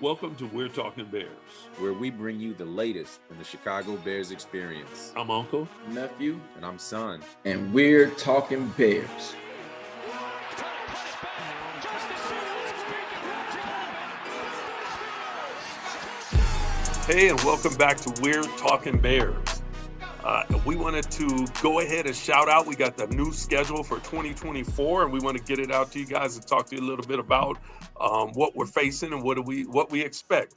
Welcome to We're Talking Bears, where we bring you the latest in the Chicago Bears experience. I'm Uncle, Nephew, and I'm Son, and we're talking Bears. Hey, and welcome back to We're Talking Bears. We wanted to go ahead and shout out. We got the new schedule for 2024, and we want to get it out to you guys and talk to you a little bit about what we're facing and what we expect.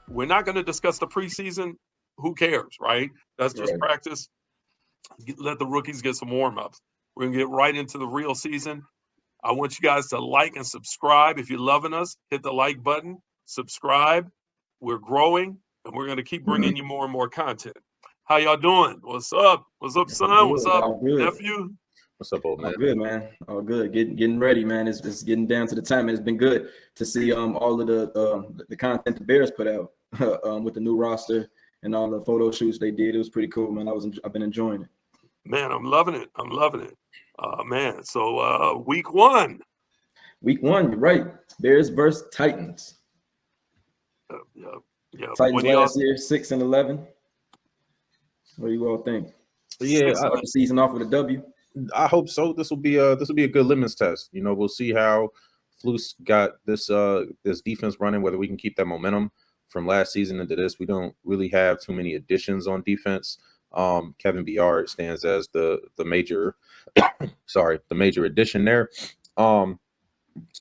We're not going to discuss the preseason. Who cares, right? That's just practice. Let the rookies get some warm-ups. We're going to get right into the real season. I want you guys to like and subscribe. If you're loving us, hit the like button, subscribe. We're growing, and we're going to keep bringing you more and more content. How y'all doing? What's up? What's up, son? What's up, nephew? What's up, old man? All good, man. All good. Getting ready, man. It's getting down to the time. It's been good to see all of the content the Bears put out with the new roster and all the photo shoots they did. It was pretty cool, man. I've been enjoying it. Man, I'm loving it. Man. So week one. You're right. Bears versus Titans. Yeah. Titans last year, 6-11. What do you all think? Yeah, start the season off with a W. I hope so. This will be a good litmus test. You know, we'll see how Flus got this defense running, whether we can keep that momentum from last season into this. We don't really have too many additions on defense. Kevin Byard stands as the major addition there. So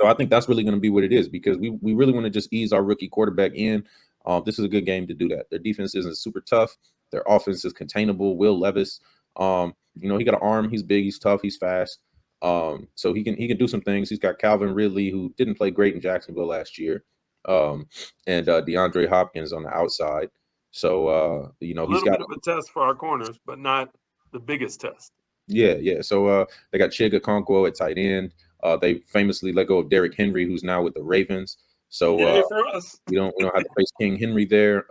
I think that's really going to be what it is, because we really want to just ease our rookie quarterback in. This is a good game to do that. Their defense isn't super tough. Their offense is containable. Will Levis, he got an arm. He's big. He's tough. He's fast. So he can do some things. He's got Calvin Ridley, who didn't play great in Jacksonville last year, and DeAndre Hopkins on the outside. So he's got a bit of a test for our corners, but not the biggest test. Yeah. So they got Chig Okonkwo at tight end. They famously let go of Derrick Henry, who's now with the Ravens. So for us. we don't have to face King Henry there.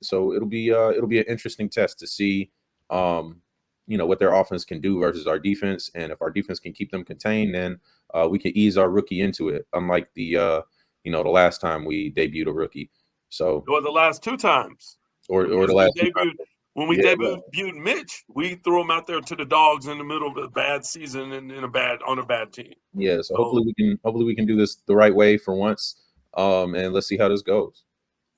So it'll be an interesting test to see what their offense can do versus our defense. And if our defense can keep them contained, then we can ease our rookie into it, unlike the last time we debuted a rookie. So or the last two times. Or the last when we debuted Mitch, we threw him out there to the dogs in the middle of a bad season and on a bad team. Yeah, so hopefully we can do this the right way for once. And let's see how this goes.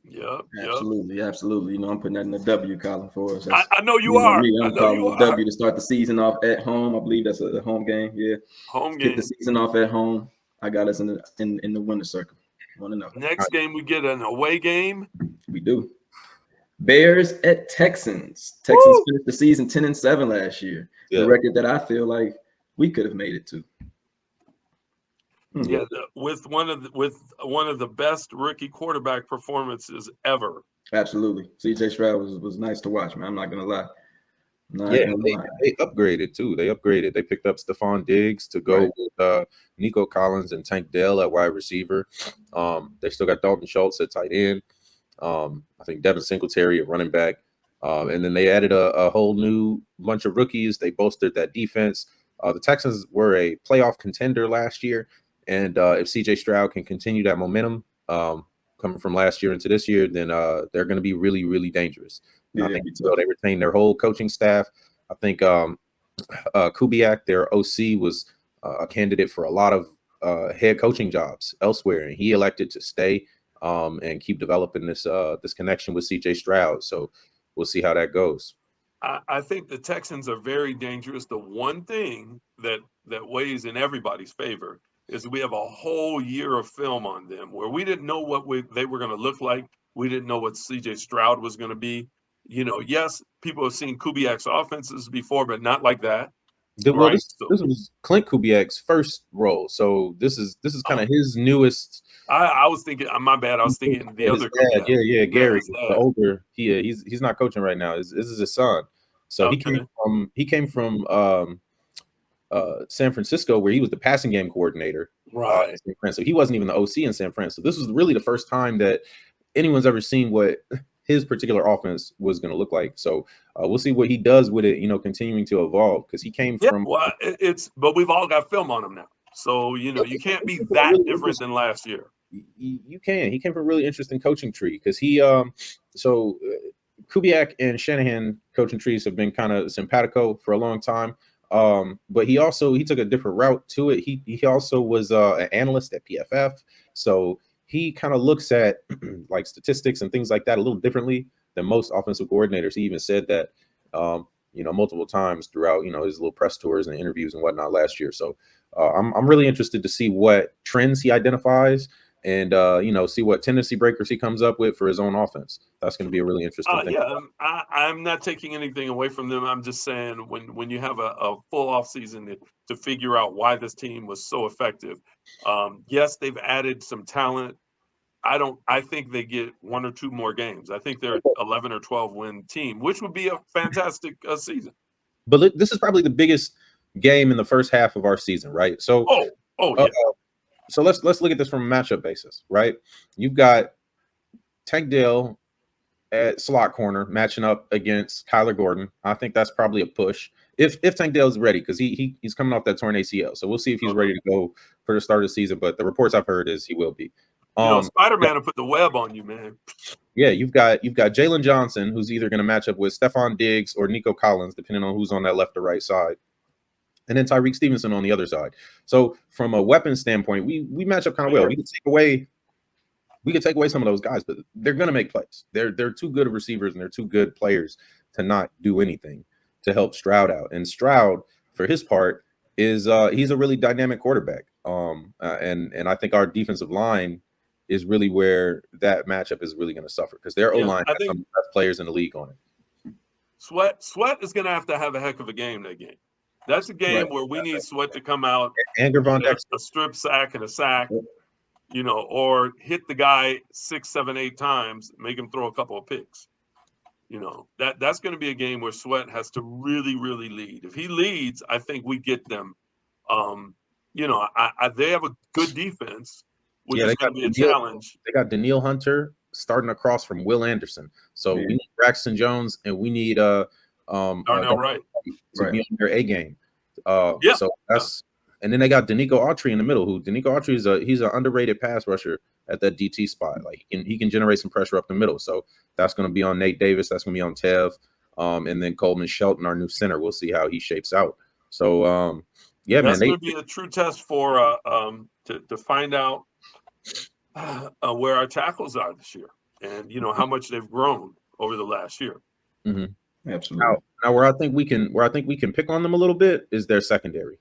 Yeah, absolutely. I'm putting that in the W column for us. I know you are. I'm calling the W to start the season off at home. I believe that's a home game. Yeah, home game. Get the season off at home. I got us in the winner's circle. Next game, we get an away game. We do. Bears at Texans. Texans finished the season 10-7 last year. Yeah. The record that I feel like we could have made it to. Yeah, with one of the best rookie quarterback performances ever. Absolutely. CJ Stroud was nice to watch, man. I'm not gonna lie. They upgraded too. They picked up Stephon Diggs to go with Nico Collins and Tank Dell at wide receiver. They still got Dalton Schultz at tight end. I think Devin Singletary at running back. And then they added a whole new bunch of rookies. They bolstered that defense. The Texans were a playoff contender last year. And if CJ Stroud can continue that momentum coming from last year into this year, then they're going to be really, really dangerous. I think they retained their whole coaching staff. I think Kubiak, their OC, was a candidate for a lot of head coaching jobs elsewhere, and he elected to stay and keep developing this connection with CJ Stroud. So we'll see how that goes. I think the Texans are very dangerous. The one thing that weighs in everybody's favor is we have a whole year of film on them where we didn't know what they were going to look like. We didn't know what CJ Stroud was going to be. Yes, people have seen Kubiak's offenses before, but not like that. This was Clint Kubiak's first role, so this is kind of his newest. I was thinking, my bad. I was thinking the other. Dad, Gary, the older. He's not coaching right now. This is his son. So he came from San Francisco, where he was the passing game coordinator. Right. In San Fran. So he wasn't even the OC in San Fran. So this was really the first time that anyone's ever seen what his particular offense was going to look like. So we'll see what he does with it, continuing to evolve, because he came from. Well, but we've all got film on him now. So, you can't be that different than last year. you can. He came from a really interesting coaching tree because Kubiak and Shanahan coaching trees have been kind of simpatico for a long time. But he took a different route to it. He also was an analyst at PFF, so he kind of looks at like statistics and things like that a little differently than most offensive coordinators. He even said that multiple times throughout his little press tours and interviews and whatnot last year. So I'm really interested to see what trends he identifies and see what tendency breakers he comes up with for his own offense. That's going to be a really interesting thing. Yeah, I'm not taking anything away from them. I'm just saying when you have a full off season to figure out why this team was so effective. Yes, they've added some talent. I think they get 1 or 2 more games. I think they're 11 or 12 win team, which would be a fantastic season. But this is probably the biggest game in the first half of our season, right? So, yeah. So let's look at this from a matchup basis, right? You've got Tank Dell at slot corner matching up against Kyler Gordon. I think that's probably a push if Tank Dell's ready because he's coming off that torn ACL. So we'll see if he's ready to go for the start of the season. But the reports I've heard is he will be. Spider-Man will put the web on you, man. Yeah, you've got Jalen Johnson, who's either going to match up with Stephon Diggs or Nico Collins, depending on who's on that left or right side. And then Tyreek Stevenson on the other side. So from a weapon standpoint, we match up kind of well. We could take away some of those guys, but they're going to make plays. They're too good of receivers and they're too good players to not do anything to help Stroud out. And Stroud, for his part, is he's a really dynamic quarterback. And I think our defensive line is really where that matchup is really going to suffer because their O-line has some of the best players in the league on it. Sweat is going to have a heck of a game that game. That's a game where we need Sweat to come out and a strip sack and a sack, or hit the guy 6, 7, 8 times, make him throw a couple of picks. That's going to be a game where Sweat has to really, really lead. If he leads, I think we get them. They have a good defense, which is going to be a challenge. They got Danielle Hunter starting across from Will Anderson. So we need Braxton Jones and we need Darnell Wright to be on their A game. So that's and then they got Danico Autry in the middle. Who Danico Autry he's an underrated pass rusher at that DT spot. Like he can generate some pressure up the middle. So that's going to be on Nate Davis. That's going to be on Tev, and then Coleman Shelton, our new center. We'll see how he shapes out. So that's going to be a true test for to find out where our tackles are this year, and how much they've grown over the last year. Mm-hmm. Absolutely. Now, where I think we can pick on them a little bit is their secondary.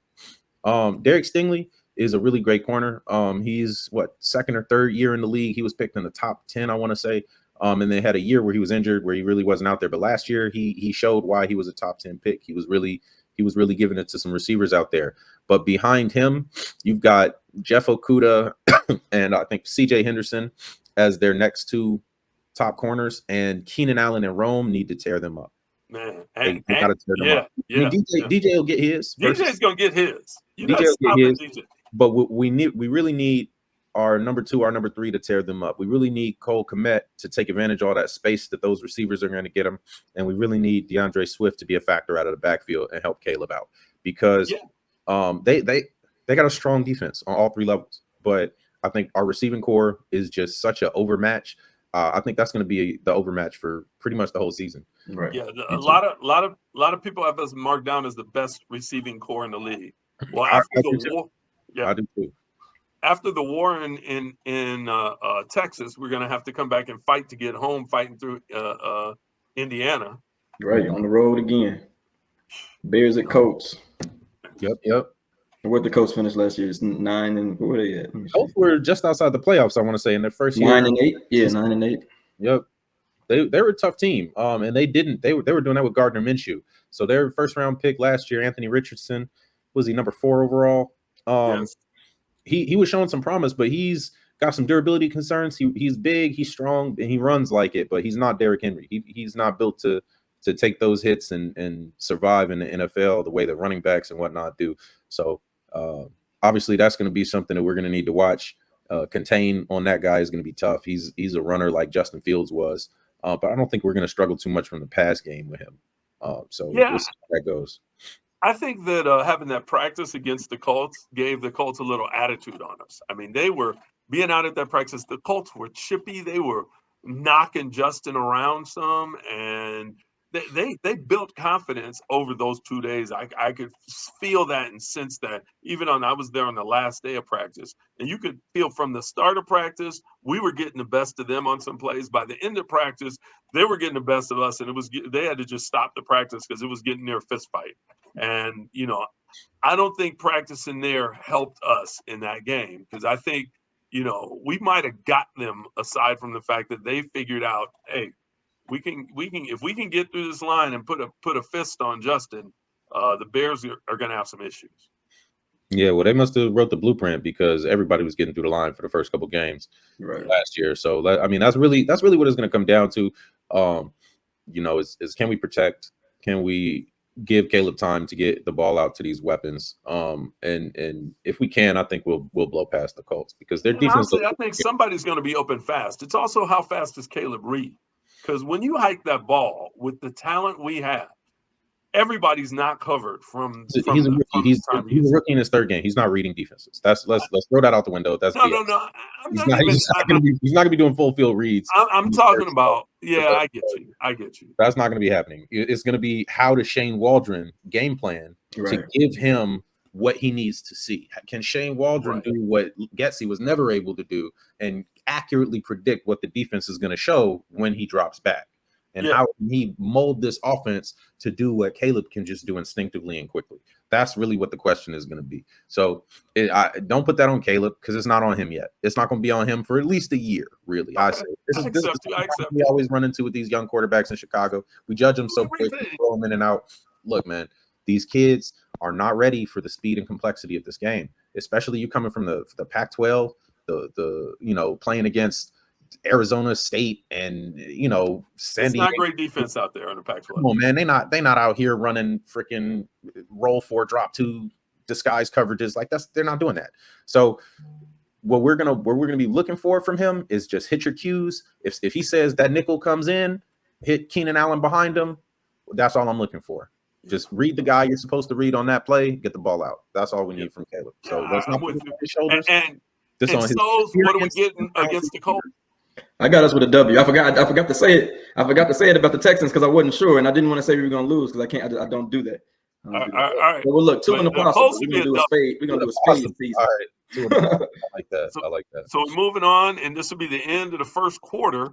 Derek Stingley is a really great corner. He's second or third year in the league. He was picked in the top 10, I want to say. And they had a year where he was injured, where he really wasn't out there. But last year, he showed why he was a top 10 pick. He was really giving it to some receivers out there. But behind him, you've got Jeff Okudah and I think C.J. Henderson as their next 2 top corners. And Keenan Allen and Rome need to tear them up. Man, they got to tear them up. Yeah. I mean, DJ will get his. DJ's gonna get his. DJ will get his. DJ. But we really need our number 2, our number 3 to tear them up. We really need Cole Kmet to take advantage of all that space that those receivers are going to get him, and we really need DeAndre Swift to be a factor out of the backfield and help Caleb out because they got a strong defense on all 3 levels. But I think our receiving core is just such an overmatch. I think that's going to be the overmatch for pretty much the whole season. Right. Yeah, a lot of people have us marked down as the best receiving core in the league. Well, after the war, I do too. After the war in Texas, we're going to have to come back and fight to get home, fighting through Indiana. Right, on the road again. Bears at Colts. Yep. What the Colts finished last year? It's 9 and where they at? Colts were just outside the playoffs, I want to say, in their first year. 9 and 8. Yeah, 9 and 8. Yep. They were a tough team. And they were doing that with Gardner Minshew. So their first round pick last year, Anthony Richardson, was he number 4 overall? Yes. He was showing some promise, but he's got some durability concerns. He's big, he's strong, and he runs like it, but he's not Derrick Henry. He's not built to take those hits and survive in the NFL the way the running backs and whatnot do. So obviously that's going to be something that we're going to need to watch. Contain on that guy is going to be tough. He's a runner like Justin Fields was, but I don't think we're going to struggle too much from the pass game with him. We'll see how that goes. I think that having that practice against the Colts gave the Colts a little attitude on us. I mean, they were being out at that practice, the Colts were chippy. They were knocking Justin around some, and they built confidence over those 2 days. I could feel that and sense that even on I was there on the last day of practice, and you could feel from the start of practice we were getting the best of them on some plays. By the end of practice, they were getting the best of us, and they had to just stop the practice because it was getting near a fist fight. And I don't think practicing there helped us in that game because I think we might have got them aside from the fact that they figured out, hey, we can if we can get through this line and put a fist on Justin, the Bears are going to have some issues. Yeah, well, they must have wrote the blueprint because everybody was getting through the line for the first couple games last year. So I mean, that's really what it's going to come down to. Is can we protect? Can we give Caleb time to get the ball out to these weapons? And if we can, I think we'll blow past the Colts because their defense. Honestly, I think somebody's going to be open fast. It's also how fast is Caleb Reed? Because when you hike that ball with the talent we have, everybody's not covered from. He's a rookie. He's a rookie in his third game. He's not reading defenses. Let's throw that out the window. That's no. He's not going to be doing full field reads. I'm talking about. Yeah, I get you. That's not going to be happening. It's going to be how does Shane Waldron game plan to give him what he needs to see. Can Shane Waldron do what Getsy was never able to do and accurately predict what the defense is going to show when he drops back? And how can he mold this offense to do what Caleb can just do instinctively and quickly? That's really what the question is going to be. So don't put that on Caleb because it's not on him yet. It's not going to be on him for at least a year, really. Okay. I say this is we always run into with these young quarterbacks in Chicago. We judge them so quick, throw them in and out. Look, man, these kids are not ready for the speed and complexity of this game, especially you coming from the Pac-12, the playing against Arizona State and San Diego. It's not great defense out there on the Pac-12. Come on, man, they not out here running freaking roll 4 drop 2 disguise coverages like they're not doing that. So what we're gonna be looking for from him is just hit your cues. If he says that nickel comes in, hit Keenan Allen behind him. That's all I'm looking for. Just read the guy you're supposed to read on that play, get the ball out. That's all we need from Caleb. So let's not put it on his shoulders. And what are we getting against the Colts? I got us with a W. I forgot to say it. I forgot to say it about the Texans because I wasn't sure, and I didn't want to say we were going to lose because I don't do that. All right. Well, look, 2 in the possible. We're going to do a spade. We're going to do a spade season. All right. 2 in the possible. I like that. I like that. So we're moving on, and this will be the end of the first quarter,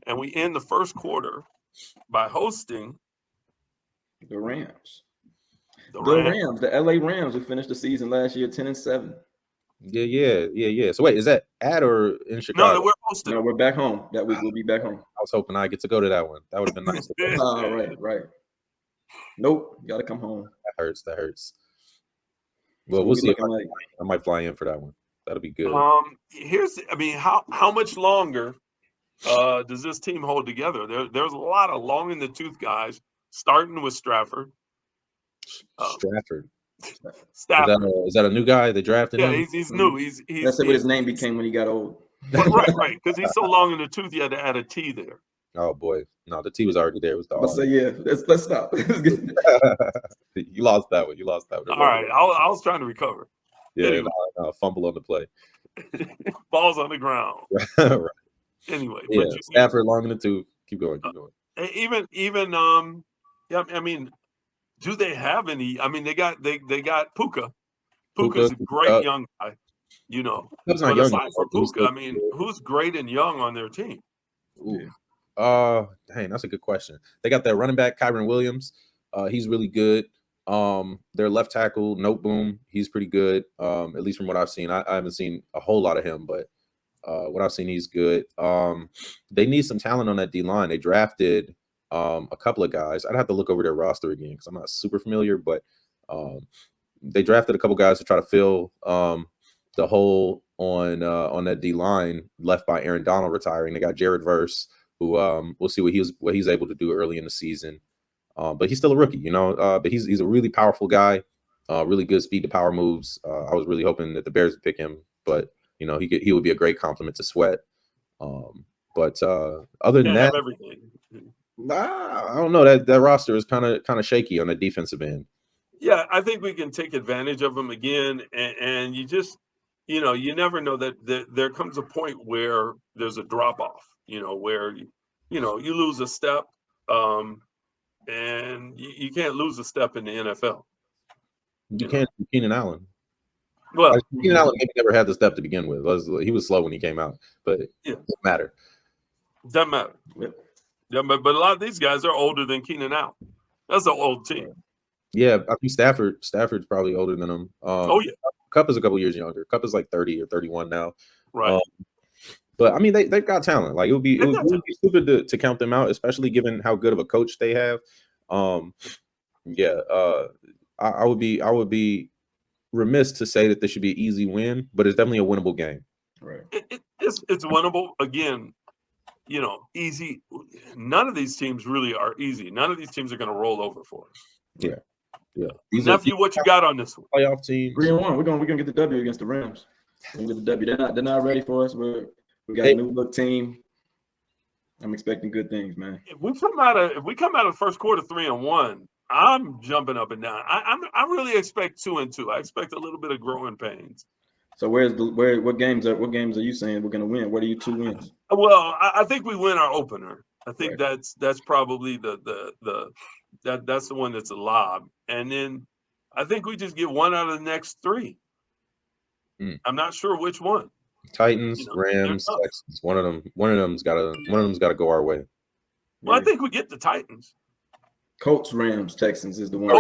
and we end the first quarter by hosting the Rams. The LA Rams who finished the season last year 10-7. Yeah. So wait, is that at or in Chicago? No, we're hosting. No, we're back home. That week we'll be back home. I was hoping I get to go to that one. That would have been nice. Right. Nope, you got to come home. That hurts. Well, we'll see if I might fly in for that one. That'll be good. How much longer does this team hold together? There's a lot of long in the tooth guys, starting with Stafford. Is that a new guy they drafted him? Yeah, he's new. He's that's what his name became when he got old. Right. Because he's so long in the tooth, you had to add a T there. Oh boy, no, the T was already there. It was the let's say let's stop. You lost that one. All right, I was trying to recover. Yeah, anyway. Fumble on the play. Balls on the ground. Right. Anyway, yeah, Stafford long in the tooth. Keep going. Even do they have any? I mean, they got Puka. Puka's a great young guy. He's not young. For Puka, who's great and young on their team? Ooh. Dang, that's a good question. They got that running back, Kyron Williams. He's really good. Their left tackle, Noteboom, he's pretty good. At least from what I've seen. I haven't seen a whole lot of him, but what I've seen, he's good. They need some talent on that D line. They drafted a couple of guys. I'd have to look over their roster again because I'm not super familiar, but they drafted a couple guys to try to fill the hole on that D line left by Aaron Donald retiring. They got Jared Verse, who we'll see what he's able to do early in the season. But he's still a rookie, but he's a really powerful guy, really good speed to power moves. I was really hoping that the Bears would pick him, but he would be a great compliment to Sweat. But other than that, I don't know. That roster is kind of shaky on the defensive end. Yeah, I think we can take advantage of them again, and you just you never know that there comes a point where there's a drop off, where you lose a step, and you can't lose a step in the NFL. You can't do Keenan Allen. Well, Keenan Allen maybe never had the step to begin with. He was slow when he came out, but it doesn't matter. Doesn't matter. Yeah, but a lot of these guys are older than Keenan Allen. That's an old team. Yeah, I think Stafford's probably older than him. Oh yeah, Kupp is a couple years younger. Kupp is like 30 or 31 now. right. But I mean, they've got talent. Like it would be stupid to count them out, especially given how good of a coach they have. I would be remiss to say that this should be an easy win, but it's definitely a winnable game. Right. It's winnable. Again, easy. None of these teams really are easy. None of these teams are going to roll over for us. Yeah. Nephew, what you got on this one? Playoff teams. 3-1. We're gonna get the W against the Rams. We're gonna get the W. They're not ready for us. We got a new look team. I'm expecting good things, man. If we come out of the first quarter 3-1, I'm jumping up and down. I really expect 2-2. I expect a little bit of growing pains. So what games are you saying we're gonna win? What are you 2 wins? Well, I think we win our opener. I think that's probably that's the one that's a lob. And then I think we just get one out of the next 3. I'm not sure which one. Titans, Rams, Texans. One of them's gotta go our way. Well, I think we get the Titans. Colts, Rams, Texans is the one.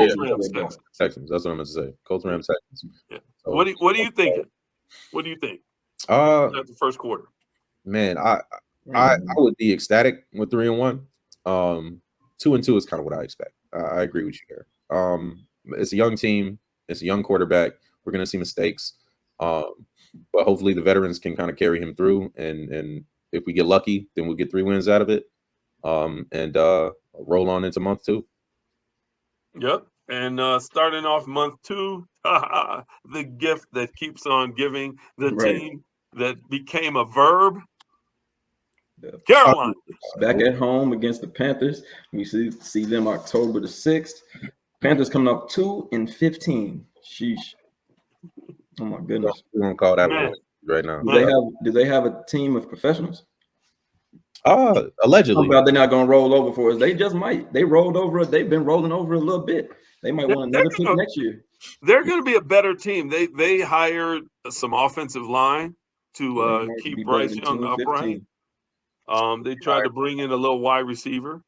Texans. That's what I'm going to say. Colts, Rams, Texans. Yeah. So, what are you thinking? What do you think? At the first quarter. Man, I would be ecstatic with 3-1. 2-2 is kind of what I expect. I agree with you there. It's a young team. It's a young quarterback. We're going to see mistakes. But hopefully the veterans can kind of carry him through. And if we get lucky, then we'll get 3 wins out of it. And roll on into month 2. Yep. And starting off month 2, the gift that keeps on giving, the team that became a verb. Carolina. Back at home against the Panthers. We see them October the 6th. Panthers coming off 2-15. Sheesh. Oh my goodness. We're gonna call that one right now. Do they have a team of professionals? Allegedly. They're not gonna roll over for us. They just might. They rolled over. They've been rolling over a little bit. They might want another pick next year. They're going to be a better team. They hired some offensive line to keep Bryce Young upright. They tried to bring in a little wide receiver.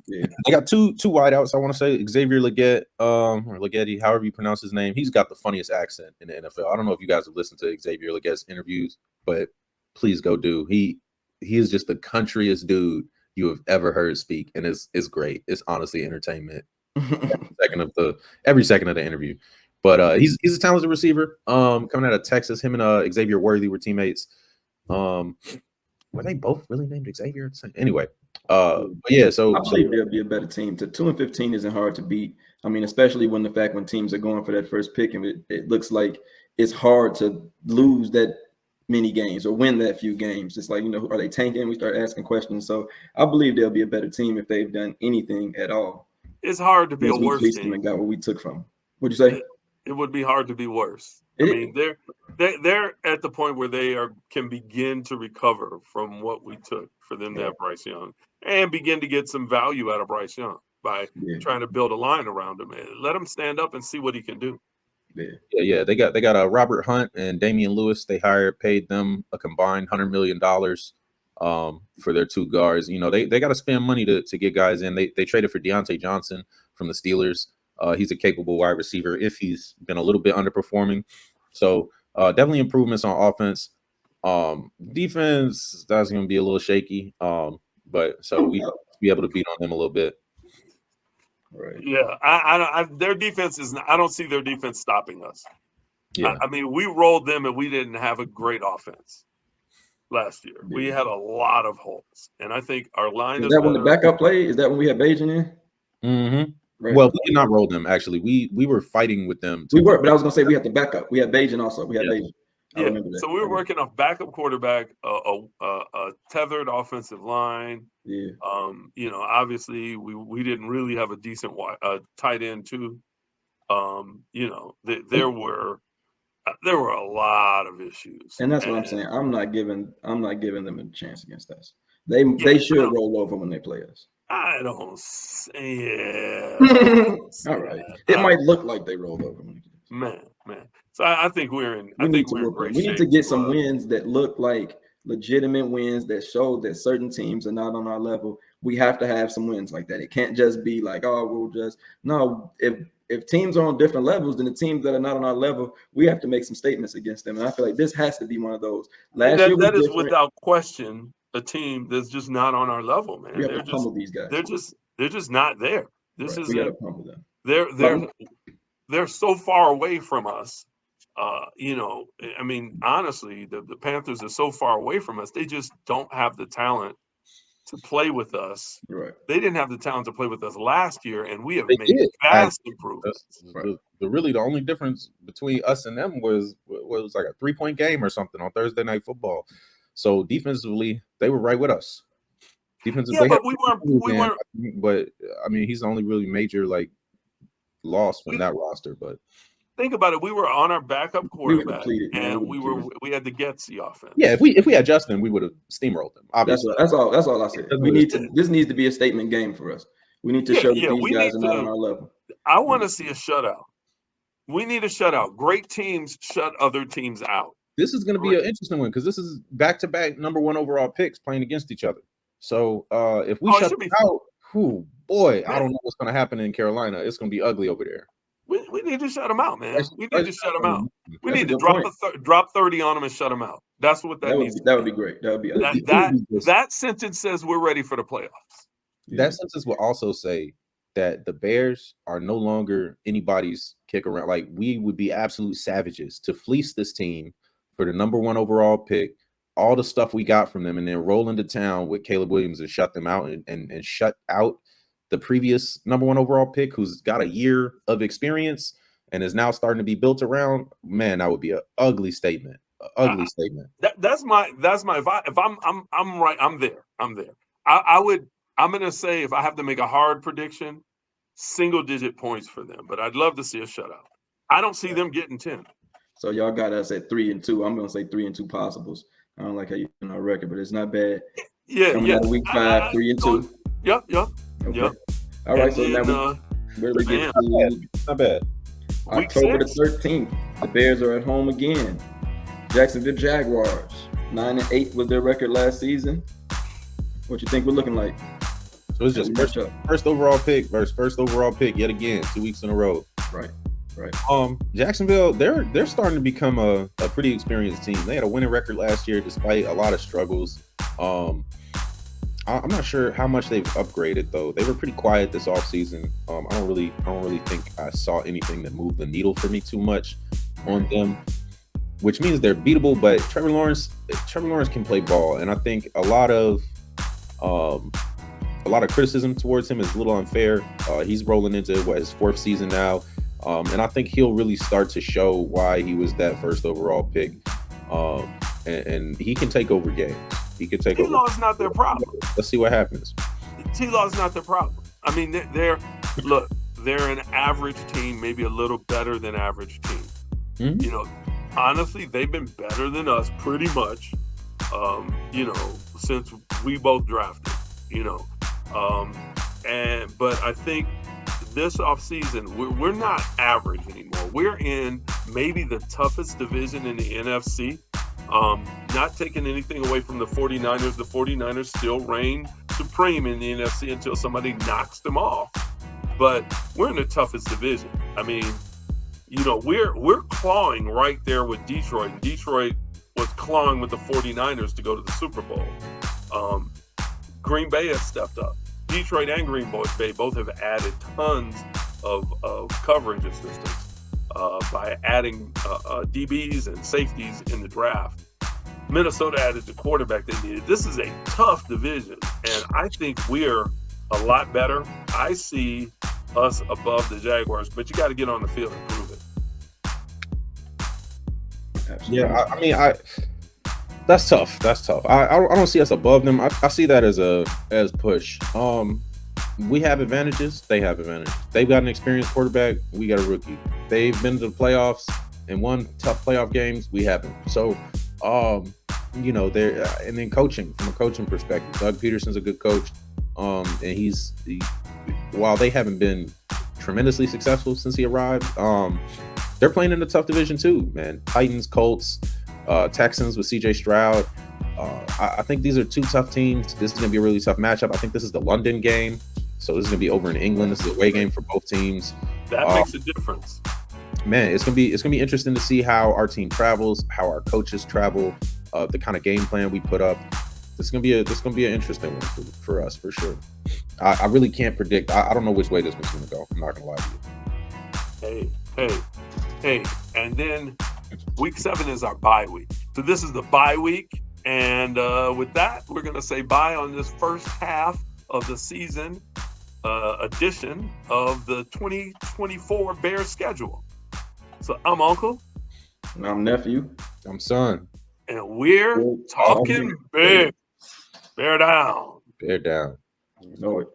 Yeah. They got two wideouts. I want to say Xavier Legette, or Legette, however you pronounce his name. He's got the funniest accent in the NFL. I don't know if you guys have listened to Xavier Legette's interviews, but please go do. He is just the countryest dude you have ever heard speak, and it's great. It's honestly entertainment. Every second of the interview. But he's a talented receiver. Coming out of Texas, him and Xavier Worthy were teammates. Were they both really named Xavier? Anyway, but yeah. So I believe there'll be a better team. 2-15 isn't hard to beat. I mean, especially when teams are going for that first pick, and it looks like it's hard to lose that many games or win that few games. It's like, are they tanking? We start asking questions. So I believe they'll be a better team if they've done anything at all. It's hard to be a worse team. And got what we took from them. What'd you say? It would be hard to be worse. I mean, they're at the point where they can begin to recover from what we took for them to have Bryce Young and begin to get some value out of Bryce Young by trying to build a line around him and let him stand up and see what he can do. Yeah. They got Robert Hunt and Damian Lewis. They paid them a combined $100 million for their 2 guards. They got to spend money to get guys in. They traded for Deontay Johnson from the Steelers. He's a capable wide receiver if he's been a little bit underperforming. So definitely improvements on offense. Defense, that's going to be a little shaky. But so we be able to beat on them a little bit. Right. Yeah. Their defense I don't see their defense stopping us. Yeah. I mean, we rolled them and we didn't have a great offense last year. Yeah. We had a lot of holes. And I think our line is that when the backup play? Is that when we had Bajan in? Mm-hmm. Right. Well, we did not roll them, actually. We were fighting with them. We were, but I was going to say we had the backup. We had Bajan also. We had Bajan. Yeah, so we were working off backup quarterback, a tethered offensive line. Yeah. Obviously we didn't really have a decent tight end too. There were, There were a lot of issues, And that's what I'm saying. I'm not giving them a chance against us. They should roll over when they play us. I don't say All right. It might look like they rolled over. Man. So I think we're in. We need to get some wins that look like legitimate wins that show that certain teams are not on our level. We have to have some wins like that. It can't just be like, oh, we'll just no. If teams are on different levels than the teams that are not on our level, we have to make some statements against them. And I feel like this has to be one of those. Last year that is without question a team that's just not on our level, man. We have to pummel these guys. They're just not there. This is we got to pummel them. They're so far away from us. I mean, honestly, the Panthers are so far away from us. They just don't have the talent to play with us. Right. They didn't have the talent to play with us last year, and we have made vast improvements. Really, the only difference between us and them was like a 3-point game or something on Thursday Night Football. So defensively, they were right with us. Defensively, but we weren't. But I mean, he's the only really major loss from that roster. But think about it. We were on our backup quarterback, and we had the Getsy offense. Yeah, if we had Justin, we would have steamrolled them. Obviously, that's all I said. This needs to be a statement game for us. We need to show that these guys are not on our level. I want to see a shutout. We need a shutout. Great teams shut other teams out. This is going to be an interesting one because this is back-to-back number 1 overall picks playing against each other. So if we shut them out, I don't know what's going to happen in Carolina. It's going to be ugly over there. We need to shut them out, man. We need to shut them out. We need to drop 30 on them and shut them out. That's what that means. That would be great. That would be that sentence says we're ready for the playoffs. That sentence will also say that the Bears are no longer anybody's kick around. Like, we would be absolute savages to fleece this team for the number 1 overall pick, all the stuff we got from them, and then roll into town with Caleb Williams and shut them out and shut out the previous number 1 overall pick who's got a year of experience and is now starting to be built around. Man, that would be an ugly statement. Statement. That's my if I'm right, I'm there. I'm gonna say, if I have to make a hard prediction, single-digit points for them, but I'd love to see a shutout. I don't see them getting 10. So y'all got us at 3-2. I'm gonna say 3-2 possibles. I don't like how you on our record, but it's not bad. Coming out of week 5, 3-2. Yep. Okay. All right. So now where we get not bad. October the 13th. The Bears are at home again. Jacksonville Jaguars. 9-8 was their record last season. What you think we're looking like? So it's just first overall pick versus first overall pick yet again, 2 weeks in a row. Right. Jacksonville, they're starting to become a pretty experienced team. They had a winning record last year despite a lot of struggles. I'm not sure how much they've upgraded though. They were pretty quiet this offseason. I don't really think I saw anything that moved the needle for me too much on them, which means they're beatable. But Trevor Lawrence can play ball, and I think a lot of criticism towards him is a little unfair. He's rolling into his 4th season now. And I think he'll really start to show why he was that first overall pick. And he can take over games. He can take over. T-Law is not their problem. Let's see what happens. T-Law is not their problem. I mean, they're an average team, maybe a little better than average team. Mm-hmm. Honestly, they've been better than us pretty much, since we both drafted, but I think this offseason, we're not average anymore. We're in maybe the toughest division in the NFC. Not taking anything away from the 49ers. The 49ers still reign supreme in the NFC until somebody knocks them off. But we're in the toughest division. I mean, we're clawing right there with Detroit. And Detroit was clawing with the 49ers to go to the Super Bowl. Green Bay has stepped up. Detroit and Green Bay both have added tons of coverage assistance by adding DBs and safeties in the draft. Minnesota added the quarterback they needed. This is a tough division, and I think we're a lot better. I see us above the Jaguars, but you got to get on the field and prove it. Absolutely. Yeah, I mean, that's tough. I don't see us above them. I see that as push. We have advantages. They have advantages. They've got an experienced quarterback. We got a rookie. They've been to the playoffs. and won tough playoff games. We haven't. So, you know, there and then coaching from a coaching perspective, Doug Peterson's a good coach, and while they haven't been tremendously successful since he arrived, they're playing in a tough division too, man. Titans, Colts, Texans with CJ Stroud. I think these are two tough teams. This is going to be a really tough matchup. I think this is the London game, so this is going to be over in England. This is a away game for both teams. That makes a difference. Man, it's gonna be interesting to see how our team travels, how our coaches travel, the kind of game plan we put up. This is gonna be an interesting one for us for sure. I really can't predict. I don't know which way this one's gonna go. I'm not gonna lie to you. Hey, and then week 7 is our bye week. So this is the bye week, and with that, we're gonna say bye on this first half of the season edition of the 2024 Bears schedule. So I'm Uncle. And I'm Nephew. I'm Son. And we're talking big. Bear down. Bear down. You know it.